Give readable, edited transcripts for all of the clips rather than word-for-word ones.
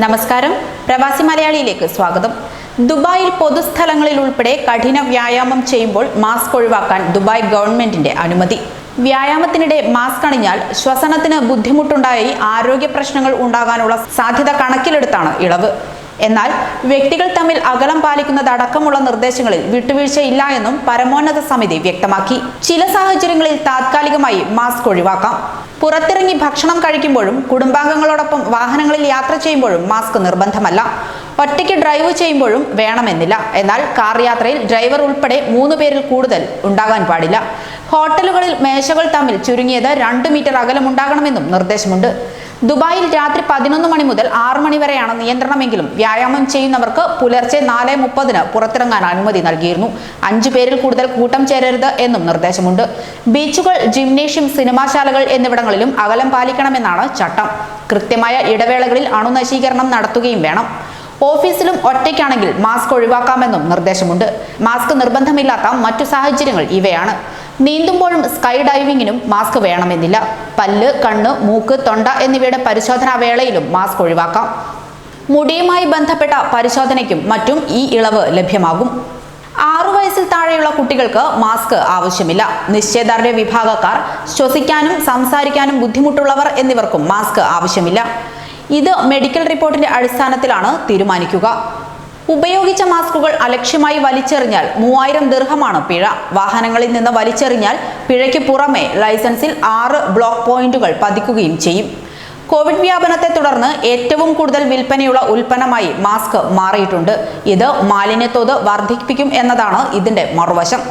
നമസ്കാരം, പ്രവാസി മലയാളിയിലേക്ക് സ്വാഗതം. ദുബായിൽ പൊതുസ്ഥലങ്ങളിൽ ഉൾപ്പെടെ കഠിന വ്യായാമം ചെയ്യുമ്പോൾ മാസ്ക് ഒഴിവാക്കാൻ ദുബായ് ഗവൺമെന്റിന്റെ അനുമതി. വ്യായാമത്തിനിടെ മാസ്ക് അണിഞ്ഞാൽ ശ്വസനത്തിന് ബുദ്ധിമുട്ടുണ്ടായി ആരോഗ്യ പ്രശ്നങ്ങൾ ഉണ്ടാകാനുള്ള സാധ്യത കണക്കിലെടുത്താണ് ഇളവ്. എന്നാൽ വ്യക്തികൾ തമ്മിൽ അകലം പാലിക്കുന്നതടക്കമുള്ള നിർദ്ദേശങ്ങളിൽ വിട്ടുവീഴ്ചയില്ല എന്നും പരമോന്നത സമിതി വ്യക്തമാക്കി. ചില സാഹചര്യങ്ങളിൽ താത്കാലികമായി മാസ്ക് ഒഴിവാക്കാം. പുറത്തിറങ്ങി ഭക്ഷണം കഴിക്കുമ്പോഴും കുടുംബാംഗങ്ങളോടൊപ്പം വാഹനങ്ങളിൽ യാത്ര ചെയ്യുമ്പോഴും മാസ്ക് നിർബന്ധമല്ല. ഒറ്റയ്ക്ക് ഡ്രൈവ് ചെയ്യുമ്പോഴും വേണമെന്നില്ല. എന്നാൽ കാർ യാത്രയിൽ ഡ്രൈവർ ഉൾപ്പെടെ 3 പേരിൽ കൂടുതൽ ഉണ്ടാകാൻ പാടില്ല. ഹോട്ടലുകളിൽ മേശകൾ തമ്മിൽ ചുരുങ്ങിയത് 2 മീറ്റർ അകലം ഉണ്ടാകണമെന്നും നിർദ്ദേശമുണ്ട്. ദുബായിൽ രാത്രി 11 മണി മുതൽ 6 മണി വരെയാണ് നിയന്ത്രണമെങ്കിലും വ്യായാമം ചെയ്യുന്നവർക്ക് പുലർച്ചെ 4:30 പുറത്തിറങ്ങാൻ അനുമതി നൽകിയിരുന്നു. 5 പേരിൽ കൂടുതൽ കൂട്ടം ചേരരുത് എന്നും നിർദ്ദേശമുണ്ട്. ബീച്ചുകൾ, ജിംനേഷ്യം, സിനിമാശാലകൾ എന്നിവിടങ്ങളിലും അകലം പാലിക്കണമെന്നാണ് ചട്ടം. കൃത്യമായ ഇടവേളകളിൽ അണുനശീകരണം നടത്തുകയും വേണം. ഓഫീസിലും ഒറ്റയ്ക്കാണെങ്കിൽ മാസ്ക് ഒഴിവാക്കാമെന്നും നിർദ്ദേശമുണ്ട്. മാസ്ക് നിർബന്ധമില്ലാത്ത മറ്റു സാഹചര്യങ്ങൾ ഇവയാണ്: നീന്തുമ്പോഴും സ്കൈ ഡൈവിംഗിനും മാസ്ക് വേണമെന്നില്ല. പല്ല്, കണ്ണ്, മൂക്ക്, തൊണ്ട എന്നിവയുടെ പരിശോധനാ വേളയിലും മാസ്ക് ഒഴിവാക്കാം. മുടിയുമായി ബന്ധപ്പെട്ട പരിശോധനയ്ക്കും മറ്റും ഈ ഇളവ് ലഭ്യമാകും. 6 വയസ്സിൽ താഴെയുള്ള കുട്ടികൾക്ക് മാസ്ക് ആവശ്യമില്ല. നിശ്ചയദാർഢ്യ വിഭാഗക്കാർ, ശ്വസിക്കാനും സംസാരിക്കാനും ബുദ്ധിമുട്ടുള്ളവർ എന്നിവർക്കും മാസ്ക് ആവശ്യമില്ല. ഇത് മെഡിക്കൽ റിപ്പോർട്ടിന്റെ അടിസ്ഥാനത്തിലാണ് തീരുമാനിക്കുക. ഉപയോഗിച്ച മാസ്കുകൾ അലക്ഷ്യമായി വലിച്ചെറിഞ്ഞാൽ 3000 ദിർഹമാണ് പിഴ. വാഹനങ്ങളിൽ നിന്ന് വലിച്ചെറിഞ്ഞാൽ പിഴയ്ക്ക് പുറമെ ലൈസൻസിൽ 6 ബ്ലോക്ക് പോയിന്റുകൾ പതിക്കുകയും ചെയ്യും. കോവിഡ് വ്യാപനത്തെ തുടർന്ന് ഏറ്റവും കൂടുതൽ വിൽപ്പനയുള്ള ഉൽപ്പന്നമായി മാസ്ക് മാറിയിട്ടുണ്ട്. ഇത് മാലിന്യത്തോത് വർദ്ധിപ്പിക്കും എന്നതാണ് ഇതിന്റെ മറുവശം.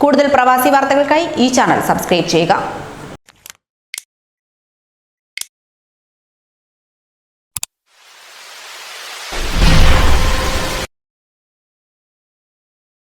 കൂടുതൽ പ്രവാസി വാർത്തകൾക്കായി ഈ ചാനൽ സബ്സ്ക്രൈബ് ചെയ്യുക.